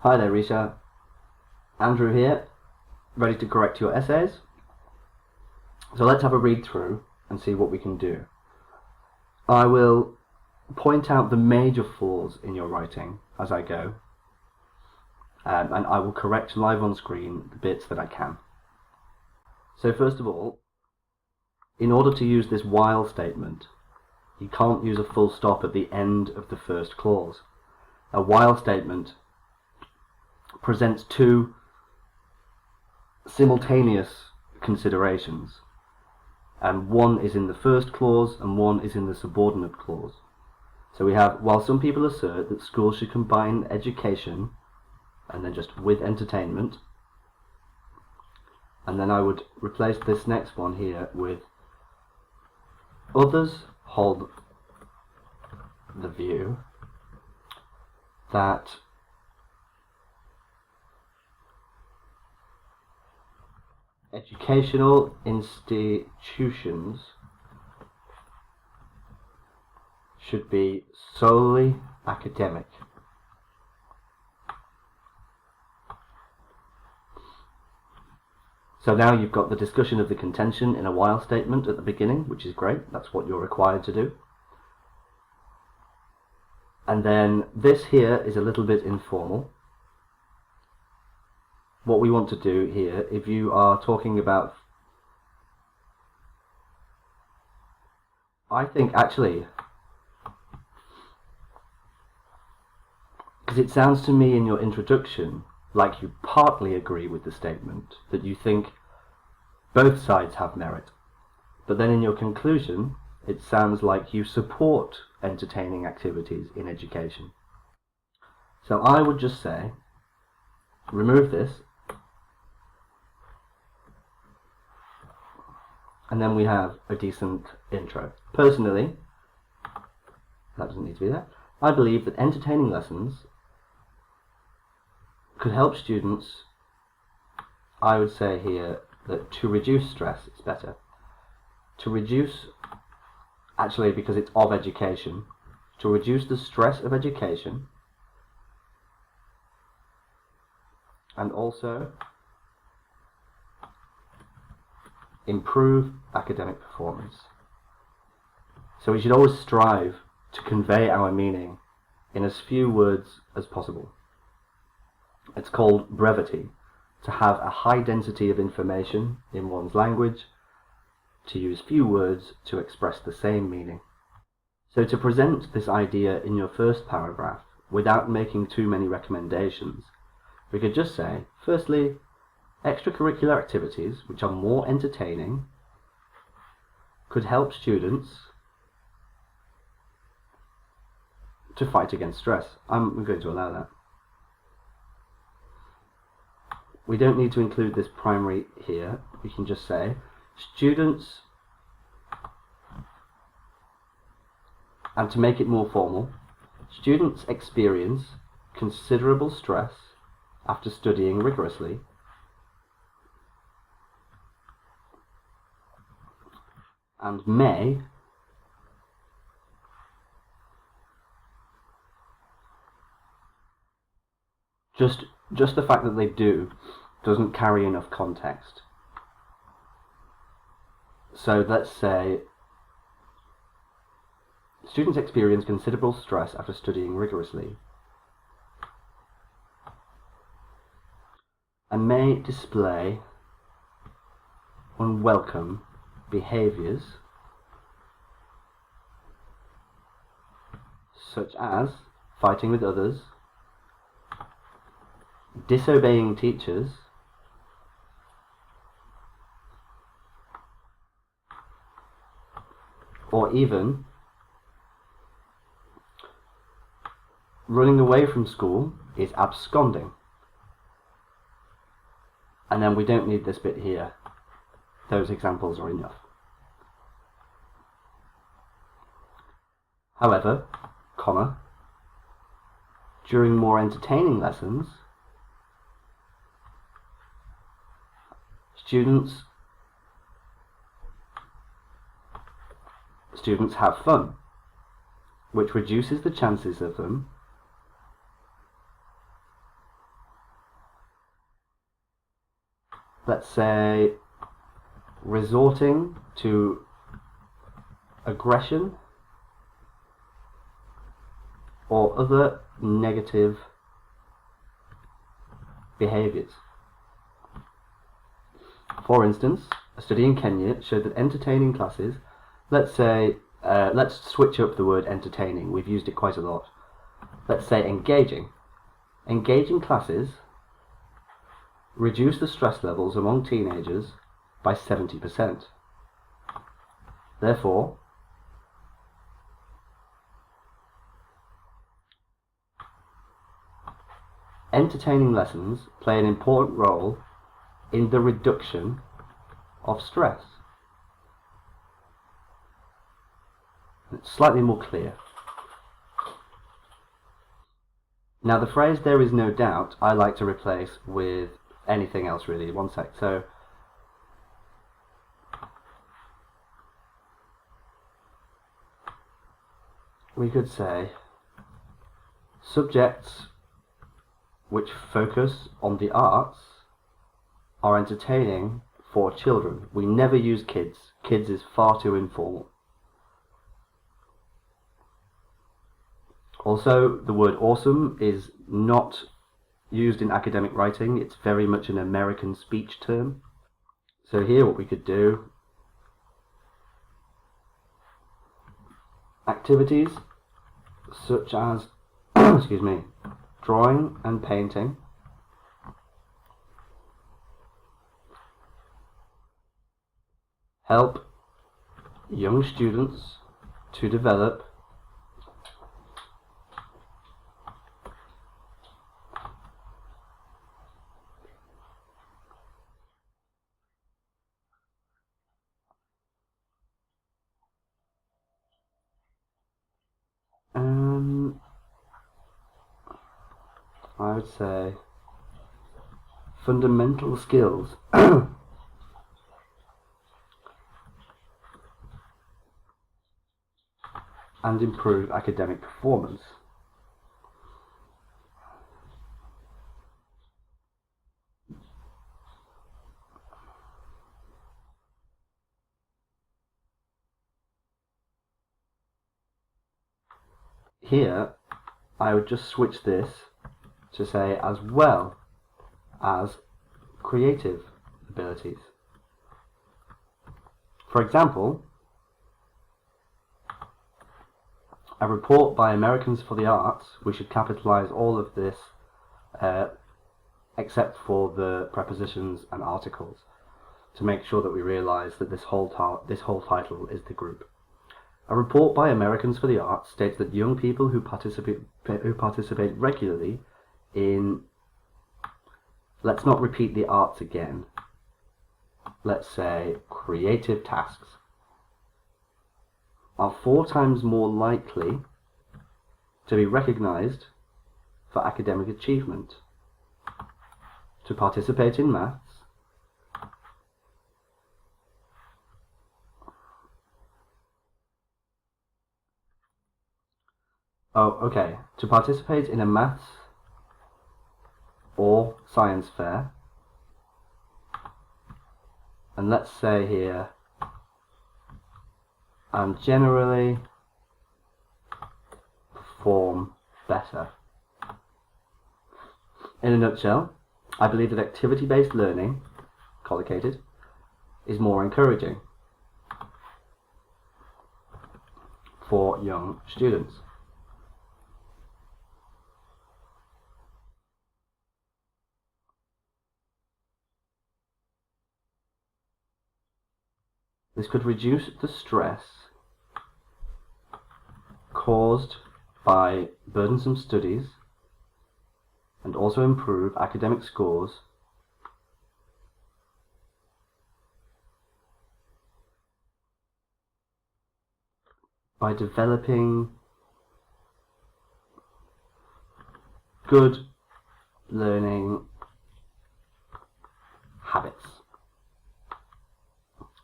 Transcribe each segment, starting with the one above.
Hi there, Risha. Andrew here, ready to correct your essays. So let's have a read through and see what we can do. I will point out the major flaws in your writing as I go, and I will correct live on screen the bits that I can. So first of all, in order to use this while statement, you can't use a full stop at the end of the first clause. A while statement presents two simultaneous considerations, and one is in the first clause and one is in the subordinate clause. So we have, while some people assert that schools should combine education and then just with entertainment, and then I would replace this next one here with others hold the view that educational institutions should be solely academic. So now you've got the discussion of the contention in a while statement at the beginning, which is great. That's what you're required to do. And then this here is a little bit informal. What we want to do here, if you are talking about, I think actually, because it sounds to me in your introduction like you partly agree with the statement, that you think both sides have merit, but then in your conclusion it sounds like you support entertaining activities in education. So I would just say, remove this, and then we have a decent intro. Personally, that doesn't need to be there, I believe that entertaining lessons could help students. I would say here that to reduce stress is better. To reduce, actually because it's of education, to reduce the stress of education and also improve academic performance. So we should always strive to convey our meaning in as few words as possible. It's called brevity, to have a high density of information in one's language, to use few words to express the same meaning. So to present this idea in your first paragraph without making too many recommendations, we could just say, firstly, extracurricular activities which are more entertaining could help students to fight against stress. I'm going to allow that. We don't need to include this primary here. We can just say students, and to make it more formal, students experience considerable stress after studying rigorously and may just the fact that they do doesn't carry enough context. So let's say students experience considerable stress after studying rigorously and may display unwelcome behaviours such as fighting with others, disobeying teachers, or even running away from school is absconding. And then we don't need this bit here. Those examples are enough. However, comma, during more entertaining lessons, students have fun, which reduces the chances of them let's say, resorting to aggression or other negative behaviours. For instance, a study in Kenya showed that entertaining classes, let's switch up the word entertaining, we've used it quite a lot. Let's say engaging. Engaging classes reduce the stress levels among teenagers by 70%. Therefore, entertaining lessons play an important role in the reduction of stress. It's slightly more clear. Now the phrase "there is no doubt" I like to replace with anything else really. One sec. So we could say subjects which focus on the arts are entertaining for children. We never use kids. Kids is far too informal. Also, the word awesome is not used in academic writing. It's very much an American speech term. So here what we could do, activities such as excuse me, drawing and painting help young students to develop I would say fundamental skills and improve academic performance. Here, I would just switch this to say as well as creative abilities. For example, a report by Americans for the Arts, we should capitalize all of this except for the prepositions and articles to make sure that we realize that this whole title is the group. A report by Americans for the Arts states that young people who participate regularly in, let's not repeat the arts again, let's say creative tasks, are 4 times more likely to be recognized for academic achievement, to participate in maths, to participate in a maths or science fair, and let's say here, and generally perform better. In a nutshell, I believe that activity-based learning, collocated, is more encouraging for young students. This could reduce the stress caused by burdensome studies and also improve academic scores by developing good learning habits.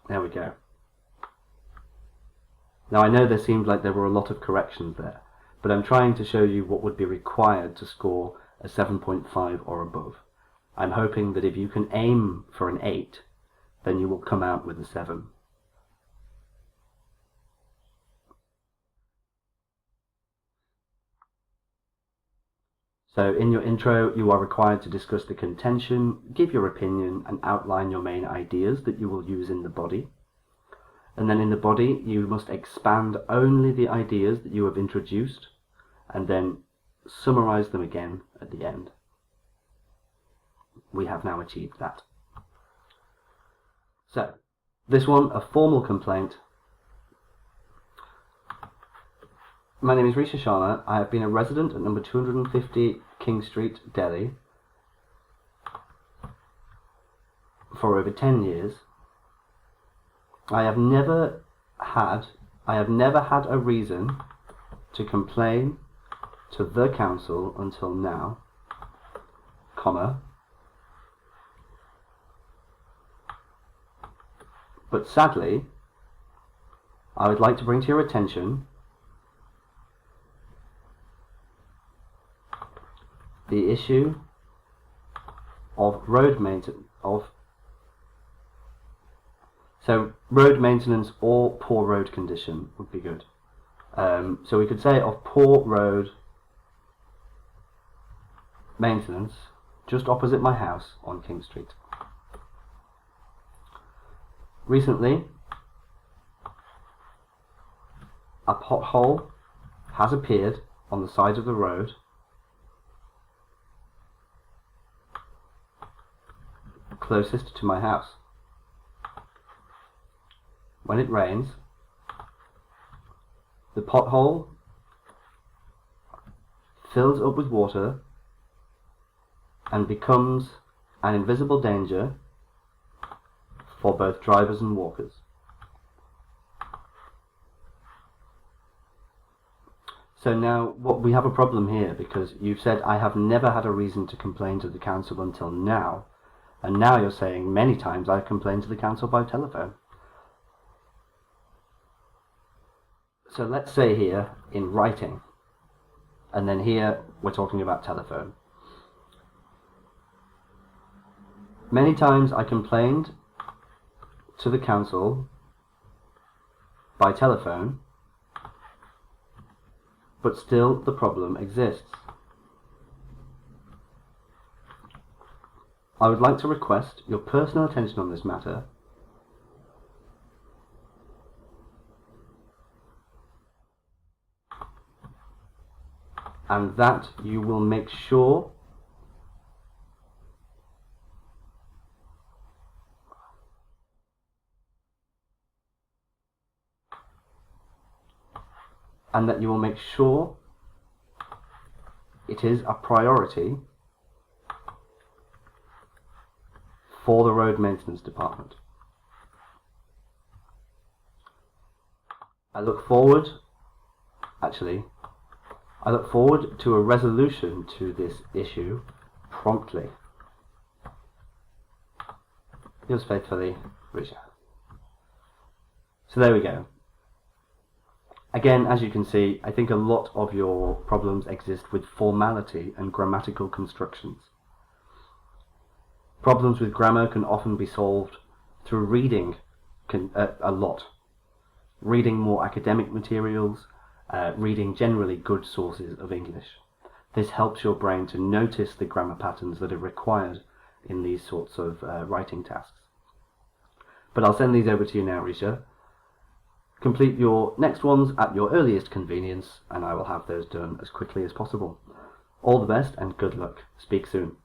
There we go. Now I know there seemed like there were a lot of corrections there, but I'm trying to show you what would be required to score a 7.5 or above. I'm hoping that if you can aim for an 8, then you will come out with a 7. So in your intro, you are required to discuss the contention, give your opinion, and outline your main ideas that you will use in the body. And then in the body, you must expand only the ideas that you have introduced, and then summarize them again at the end. We have now achieved that. So, this one, a formal complaint. My name is Risha Sharma. I have been a resident at number 250 King Street, Delhi for over 10 years. I have never had a reason to complain to the council until now, comma, but sadly, I would like to bring to your attention the issue of road maintenance, road maintenance or poor road condition would be good. So we could say of poor road maintenance just opposite my house on King Street. Recently, a pothole has appeared on the side of the road closest to my house. When it rains, the pothole fills up with water and becomes an invisible danger for both drivers and walkers. So now we have a problem here, because you've said I have never had a reason to complain to the council until now, and now you're saying many times I've complained to the council by telephone. So let's say here in writing, and then here we're talking about telephone. Many times I complained to the council by telephone, but still the problem exists. I would like to request your personal attention on this matter, and that you will make sure it is a priority for the road maintenance department. I look forward to a resolution to this issue promptly. Yours faithfully, Risha. So there we go. Again, as you can see, I think a lot of your problems exist with formality and grammatical constructions. Problems with grammar can often be solved through reading a lot. Reading more academic materials, reading generally good sources of English. This helps your brain to notice the grammar patterns that are required in these sorts of writing tasks. But I'll send these over to you now, Risha. Complete your next ones at your earliest convenience, and I will have those done as quickly as possible. All the best and good luck. Speak soon.